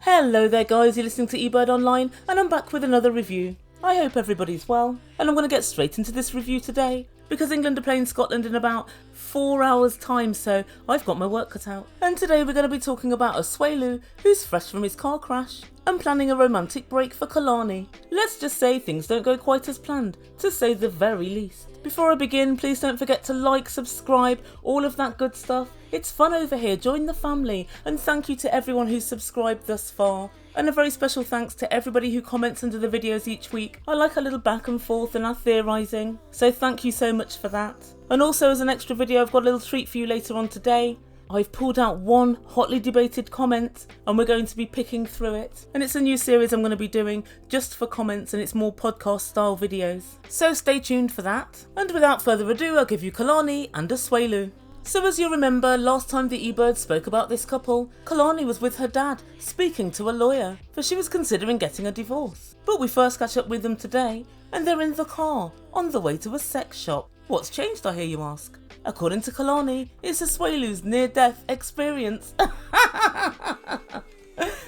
Hello there guys, you're listening to Ebird Online and I'm back with another review. I hope everybody's well and I'm going to get straight into this review today because England are playing Scotland in about 4 hours time, so I've got my work cut out. And today we're going to be talking about Asuelu, who's fresh from his car crash and planning a romantic break for Kalani. Let's just say things don't go quite as planned, to say the very least. Before I begin, please don't forget to like, subscribe, all of that good stuff. It's fun over here, join the family, and thank you to everyone who's subscribed thus far. And a very special thanks to everybody who comments under the videos each week. I like a little back and forth and our theorising, so thank you so much for that. And also as an extra video, I've got a little treat for you later on today. I've pulled out one hotly debated comment and we're going to be picking through it. And it's a new series I'm going to be doing just for comments, and it's more podcast style videos. So stay tuned for that. And without further ado, I'll give you Kalani and Asuelu. So as you remember, last time the eBird spoke about this couple, Kalani was with her dad, speaking to a lawyer, for she was considering getting a divorce. But we first catch up with them today, and they're in the car, on the way to a sex shop. What's changed, I hear you ask? According to Kalani, it's Asuelu's near-death experience.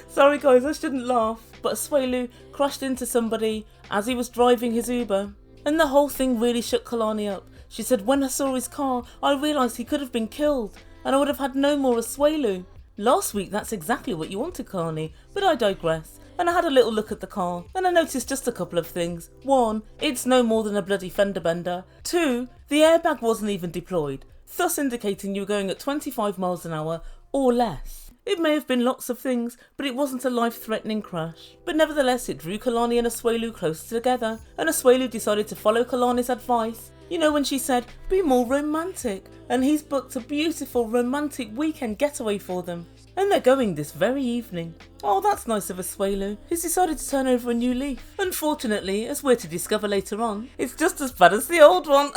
Sorry guys, I shouldn't laugh, but Asuelu crashed into somebody as he was driving his Uber, and the whole thing really shook Kalani up. She said, when I saw his car, I realised he could have been killed, and I would have had no more Asuelu. Last week, that's exactly what you wanted, Kalani, but I digress. And I had a little look at the car, and I noticed just a couple of things. 1, it's no more than a bloody fender bender. 2, the airbag wasn't even deployed, thus indicating you were going at 25 miles an hour or less. It may have been lots of things, but it wasn't a life-threatening crash. But nevertheless, it drew Kalani and Asuelu closer together, and Asuelu decided to follow Kalani's advice. You know, when she said, be more romantic, and he's booked a beautiful romantic weekend getaway for them. And they're going this very evening. Oh, that's nice of Asuelu. He's decided to turn over a new leaf. Unfortunately, as we're to discover later on, it's just as bad as the old one.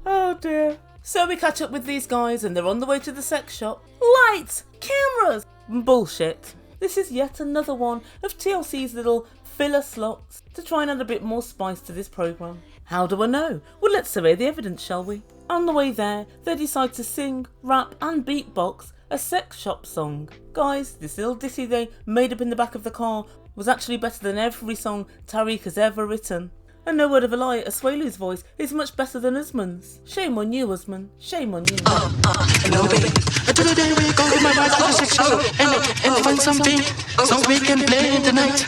Oh dear. So we catch up with these guys and they're on the way to the sex shop. Lights! Cameras! Bullshit. This is yet another one of TLC's little filler slots to try and add a bit more spice to this programme. How do I know? Well, let's survey the evidence, shall we? On the way there, they decide to sing, rap and beatbox a sex shop song. Guys, this little ditty they made up in the back of the car was actually better than every song Tariq has ever written. And no word of a lie, Asuelu's voice is much better than Usman's. Shame on you, Usman. Shame on you. Hello, baby. Today we go with my wife to the sex shop and find something so we can play tonight.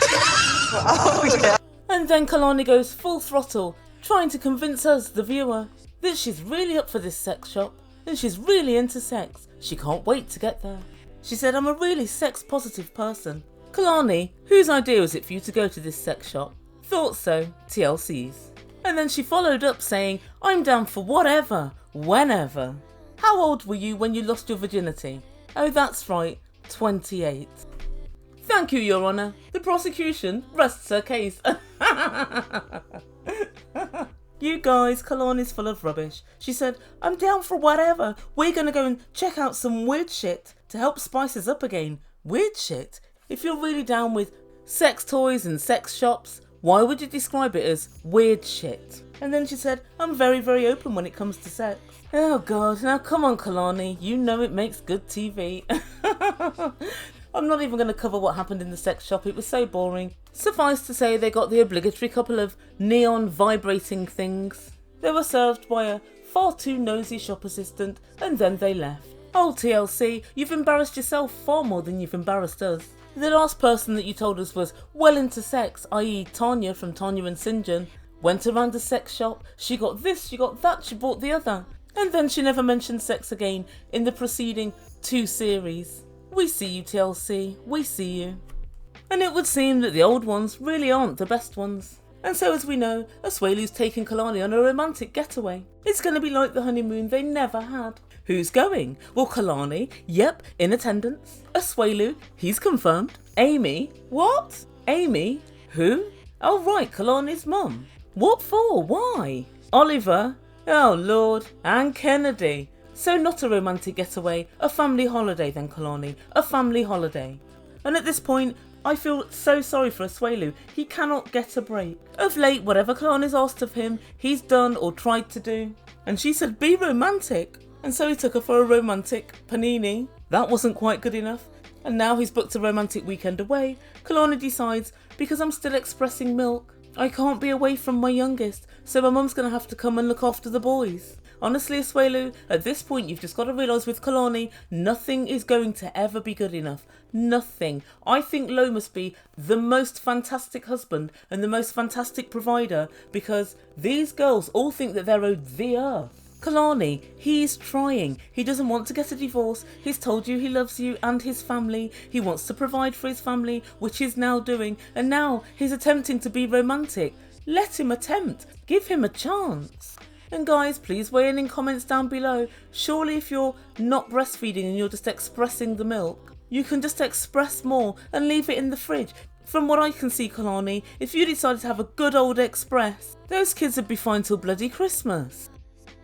Oh, yeah. And then Kalani goes full throttle, trying to convince us, the viewer, that she's really up for this sex shop and she's really into sex. She can't wait to get there. She said, I'm a really sex positive person. Kalani, whose idea was it for you to go to this sex shop? Thought so, TLC's. And then she followed up saying, I'm down for whatever, whenever. How old were you when you lost your virginity? Oh, that's right, 28. Thank you, Your Honour. The prosecution rests her case. You guys, Kalani's full of rubbish. She said, I'm down for whatever. We're going to go and check out some weird shit to help spice us up again. Weird shit? If you're really down with sex toys and sex shops, why would you describe it as weird shit? And then she said, I'm very, very open when it comes to sex. Oh God, now come on Kalani, you know it makes good TV. I'm not even going to cover what happened in the sex shop, it was so boring. Suffice to say they got the obligatory couple of neon vibrating things. They were served by a far too nosy shop assistant and then they left. Oh TLC, you've embarrassed yourself far more than you've embarrassed us. The last person that you told us was well into sex, i.e. Tanya from Tanya and Sinjin, went around the sex shop, she got this, she got that, she bought the other. And then she never mentioned sex again in the preceding 2 series. We see you TLC, we see you. And it would seem that the old ones really aren't the best ones. And so as we know, Asuelu's taking Kalani on a romantic getaway. It's going to be like the honeymoon they never had. Who's going? Well, Kalani, yep, in attendance. Asuelu, he's confirmed. Amy, what? Amy? Who? Oh right, Kalani's mum. What for? Why? Oliver? Oh Lord. And Kennedy. So not a romantic getaway, a family holiday then Kalani, a family holiday. And at this point, I feel so sorry for Asuelu, he cannot get a break. Of late, whatever Kalani's asked of him, he's done or tried to do. And she said, be romantic. And so he took her for a romantic panini. That wasn't quite good enough, and now he's booked a romantic weekend away. Kalani decides, because I'm still expressing milk, I can't be away from my youngest, so my mum's going to have to come and look after the boys. Honestly, Asuelu, at this point you've just got to realise with Kalani, nothing is going to ever be good enough. Nothing. I think Lo must be the most fantastic husband and the most fantastic provider, because these girls all think that they're owed the earth. Kalani, he's trying. He doesn't want to get a divorce. He's told you he loves you and his family. He wants to provide for his family, which he's now doing. And now he's attempting to be romantic. Let him attempt. Give him a chance. And guys, please weigh in comments down below. Surely if you're not breastfeeding and you're just expressing the milk, you can just express more and leave it in the fridge. From what I can see, Kalani, if you decided to have a good old express, those kids would be fine till bloody Christmas.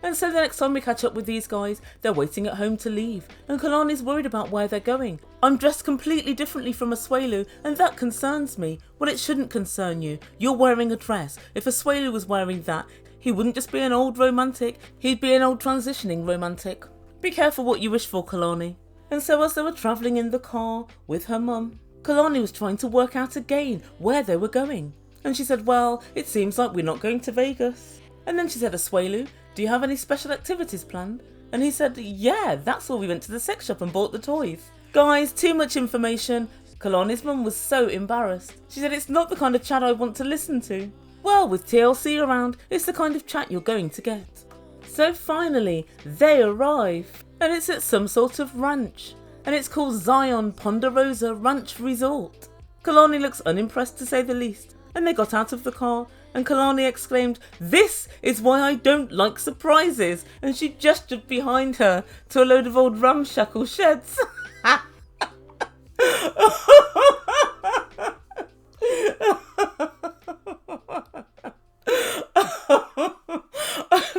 And so the next time we catch up with these guys, they're waiting at home to leave, and Kalani's worried about where they're going. I'm dressed completely differently from Asuelu, and that concerns me. Well, it shouldn't concern you. You're wearing a dress. If Asuelu was wearing that, he wouldn't just be an old romantic, he'd be an old transitioning romantic. Be careful what you wish for, Kalani. And so as they were travelling in the car with her mum, Kalani was trying to work out again where they were going. And she said, well, it seems like we're not going to Vegas. And then she said, Asuelu, do you have any special activities planned? And he said, yeah, that's why we went to the sex shop and bought the toys. Guys, too much information. Kalani's mum was so embarrassed. She said, it's not the kind of chat I want to listen to. Well, with TLC around, it's the kind of chat you're going to get. So finally, they arrive. And it's at some sort of ranch. And it's called Zion Ponderosa Ranch Resort. Kalani looks unimpressed to say the least. And they got out of the car, and Kalani exclaimed, this is why I don't like surprises, and she gestured behind her to a load of old ramshackle sheds. I've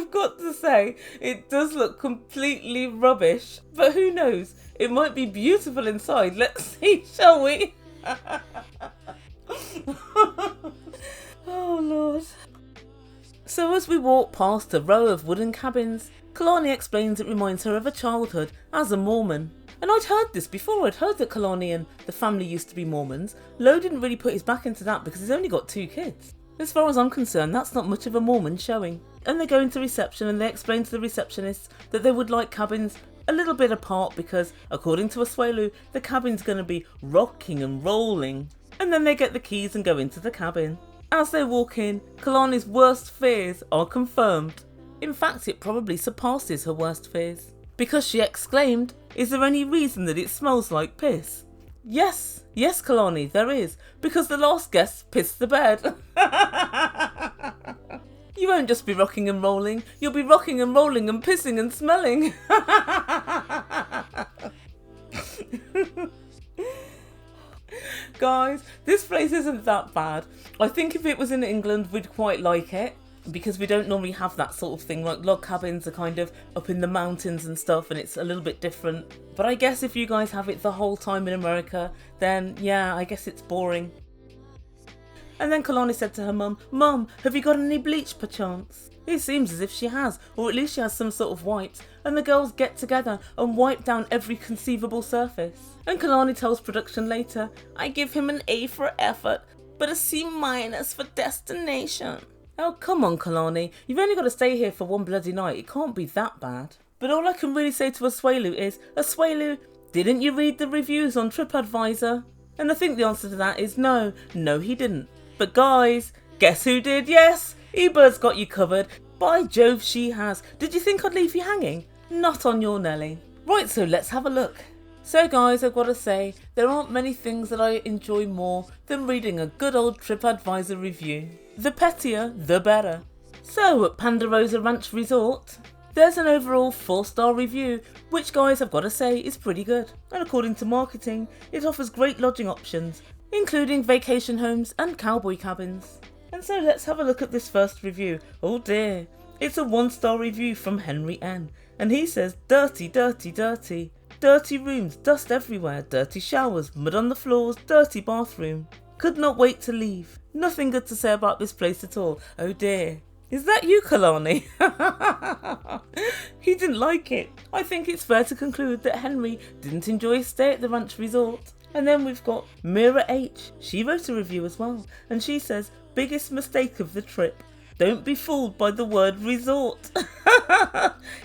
got to say, it does look completely rubbish, but who knows, it might be beautiful inside. Let's see, shall we? Oh Lord. So as we walk past a row of wooden cabins, Kalani explains it reminds her of her childhood as a Mormon. And I'd heard this before. I'd heard that Kalani and the family used to be Mormons. Lo didn't really put his back into that because he's only got 2 kids. As far as I'm concerned, that's not much of a Mormon showing. And they go into reception and they explain to the receptionists that they would like cabins a little bit apart because, according to Asuelu, the cabin's going to be rocking and rolling. And then they get the keys and go into the cabin. As they walk in, Kalani's worst fears are confirmed. In fact, it probably surpasses her worst fears. Because she exclaimed, is there any reason that it smells like piss? Yes, Kalani, there is. Because the last guest pissed the bed. You won't just be rocking and rolling, you'll be rocking and rolling and pissing and smelling. Guys, this place isn't that bad. I think if it was in England, we'd quite like it. Because we don't normally have that sort of thing. Like, log cabins are kind of up in the mountains and stuff, and it's a little bit different. But I guess if you guys have it the whole time in America, then yeah, I guess it's boring. And then Kalani said to her mum, Mum, have you got any bleach perchance? It seems as if she has, or at least she has some sort of wipes, and the girls get together and wipe down every conceivable surface. And Kalani tells production later, I give him an A for effort, but a C- for destination. Oh, come on, Kalani. You've only got to stay here for one bloody night. It can't be that bad. But all I can really say to Asuelu is, Asuelu, didn't you read the reviews on TripAdvisor? And I think the answer to that is no. No, he didn't. But guys, guess who did? Yes, Ebird's got you covered. By Jove, she has. Did you think I'd leave you hanging? Not on your Nelly. Right, so let's have a look. So guys, I've got to say, there aren't many things that I enjoy more than reading a good old TripAdvisor review. The pettier, the better. So at Ponderosa Ranch Resort, there's an overall 4-star review, which guys, I've got to say, is pretty good. And according to marketing, it offers great lodging options, including vacation homes and cowboy cabins. And so let's have a look at this first review. Oh dear, it's a 1-star review from Henry N. And he says, dirty, dirty, dirty. Dirty rooms, dust everywhere, dirty showers, mud on the floors, dirty bathroom. Could not wait to leave. Nothing good to say about this place at all. Oh dear. Is that you, Kalani? He didn't like it. I think it's fair to conclude that Henry didn't enjoy his stay at the ranch resort. And then we've got Mira H. She wrote a review as well, and she says, biggest mistake of the trip. Don't be fooled by the word resort.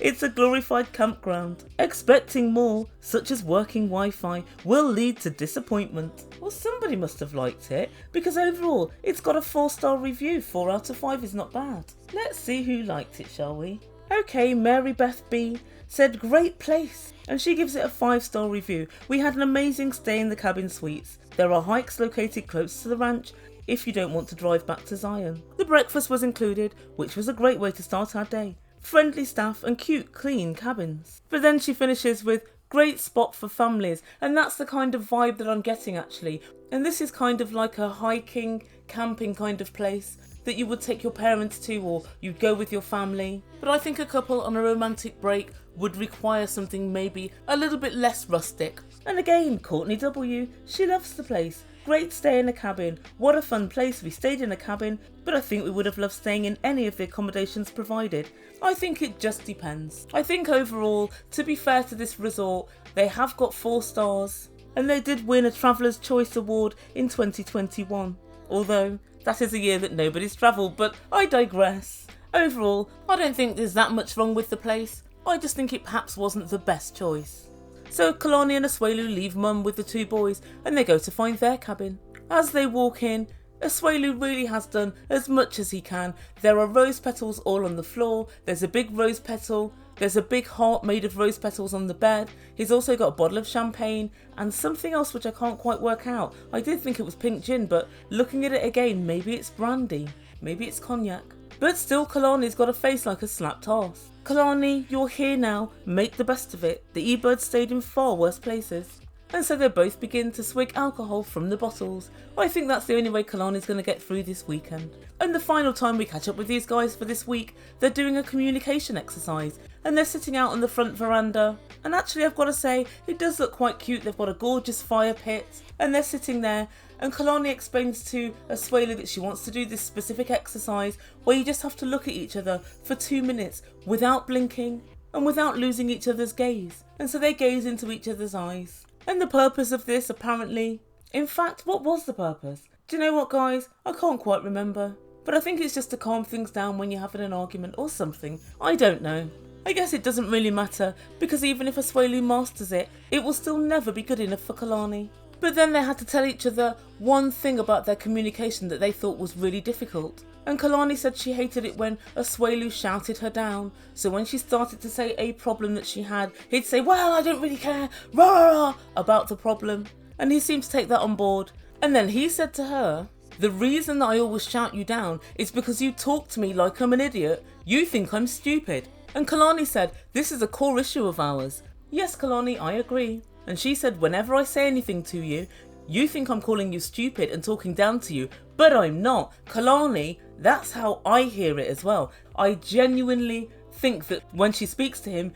It's a glorified campground. Expecting more, such as working Wi-Fi, will lead to disappointment. Well, somebody must have liked it, because overall it's got a 4-star review. 4 out of 5 is not bad. Let's see who liked it, shall we? Okay, Mary Beth B said great place, and she gives it a 5-star review. We had an amazing stay in the cabin suites. There are hikes located close to the ranch if you don't want to drive back to Zion. The breakfast was included, which was a great way to start our day. Friendly staff and cute, clean cabins. But then she finishes with great spot for families, and that's the kind of vibe that I'm getting actually. And this is kind of like a hiking, camping kind of place that you would take your parents to, or you'd go with your family. But I think a couple on a romantic break would require something maybe a little bit less rustic. And again, Courtney W, she loves the place. Great stay in a cabin. What a fun place. We stayed in a cabin, but I think we would have loved staying in any of the accommodations provided. I think it just depends. I think overall, to be fair to this resort, they have got 4 stars, and they did win a Traveller's Choice Award in 2021. Although, that is a year that nobody's travelled, but I digress. Overall, I don't think there's that much wrong with the place. I just think it perhaps wasn't the best choice. So Kalani and Asuelu leave Mum with the 2 boys, and they go to find their cabin. As they walk in, Asuelu really has done as much as he can. There are rose petals all on the floor, there's a big rose petal, there's a big heart made of rose petals on the bed. He's also got a bottle of champagne and something else which I can't quite work out. I did think it was pink gin, but looking at it again, maybe it's brandy, maybe it's cognac. But still, Kalani's got a face like a slapped arse. Kalani, you're here now, make the best of it. The Ebird stayed in far worse places. And so they both begin to swig alcohol from the bottles. I think that's the only way Kalani's going to get through this weekend. And the final time we catch up with these guys for this week, they're doing a communication exercise. And they're sitting out on the front veranda. And actually, I've got to say, it does look quite cute. They've got a gorgeous fire pit. And they're sitting there. And Kalani explains to Asuelu that she wants to do this specific exercise where you just have to look at each other for 2 minutes without blinking and without losing each other's gaze. And so they gaze into each other's eyes. And the purpose of this, apparently... In fact, what was the purpose? Do you know what, guys? I can't quite remember. But I think it's just to calm things down when you're having an argument or something. I don't know. I guess it doesn't really matter, because even if Asuelu masters it, it will still never be good enough for Kalani. But then they had to tell each other one thing about their communication that they thought was really difficult. And Kalani said she hated it when Asuelu shouted her down. So when she started to say a problem that she had, he'd say, well, I don't really care, rah, rah, rah, about the problem. And he seemed to take that on board. And then he said to her, the reason that I always shout you down is because you talk to me like I'm an idiot. You think I'm stupid. And Kalani said, this is a core issue of ours. Yes, Kalani, I agree. And she said, whenever I say anything to you, you think I'm calling you stupid and talking down to you, but I'm not. Kalani, that's how I hear it as well. I genuinely think that when she speaks to him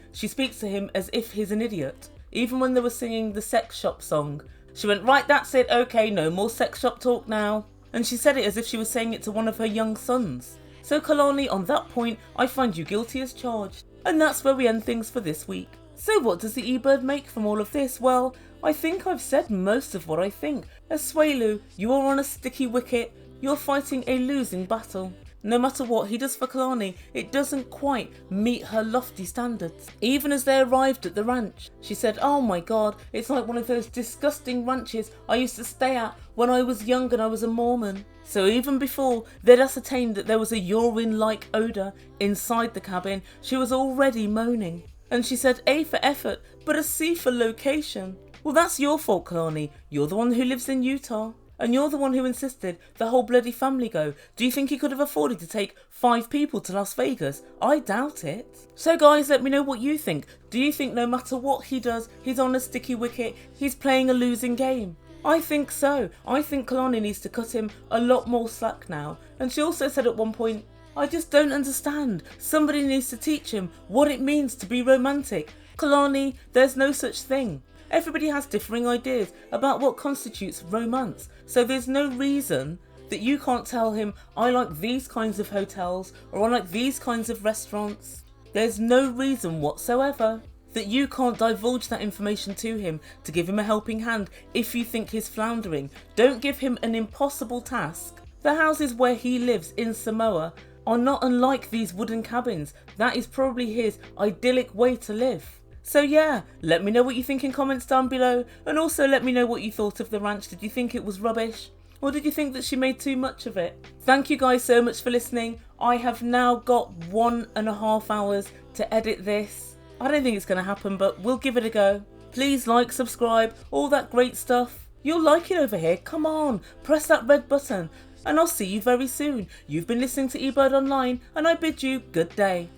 as if he's an idiot. Even when they were singing the sex shop song, she went, right, that's it, okay, no more sex shop talk now. And she said it as if she was saying it to one of her young sons. So Kalani, on that point, I find you guilty as charged. And that's where we end things for this week. So what does the Ebird make from all of this? Well, I think I've said most of what I think. Asuelu, you are on a sticky wicket. You're fighting a losing battle. No matter what he does for Kalani, it doesn't quite meet her lofty standards. Even as they arrived at the ranch, she said, oh my god, it's like one of those disgusting ranches I used to stay at when I was young and I was a Mormon. So even before they'd ascertained that there was a urine-like odour inside the cabin, she was already moaning. And she said A for effort, but a C for location. Well, that's your fault, Kalani. You're the one who lives in Utah. And you're the one who insisted the whole bloody family go. Do you think he could have afforded to take 5 people to Las Vegas? I doubt it. So guys, let me know what you think. Do you think no matter what he does, he's on a sticky wicket, he's playing a losing game? I think so. I think Kalani needs to cut him a lot more slack now. And she also said at one point, I just don't understand. Somebody needs to teach him what it means to be romantic. Kalani, there's no such thing. Everybody has differing ideas about what constitutes romance. So there's no reason that you can't tell him, I like these kinds of hotels or I like these kinds of restaurants. There's no reason whatsoever that you can't divulge that information to him to give him a helping hand if you think he's floundering. Don't give him an impossible task. The houses where he lives in Samoa are not unlike these wooden cabins. That is probably his idyllic way to live. So yeah, let me know what you think in comments down below, and also let me know what you thought of the ranch. Did you think it was rubbish? Or did you think that she made too much of it? Thank you guys so much for listening. I have now got 1.5 hours to edit this. I don't think it's going to happen, but we'll give it a go. Please like, subscribe, all that great stuff. You'll like it over here. Come on, press that red button. And I'll see you very soon. You've been listening to Ebird Online, and I bid you good day.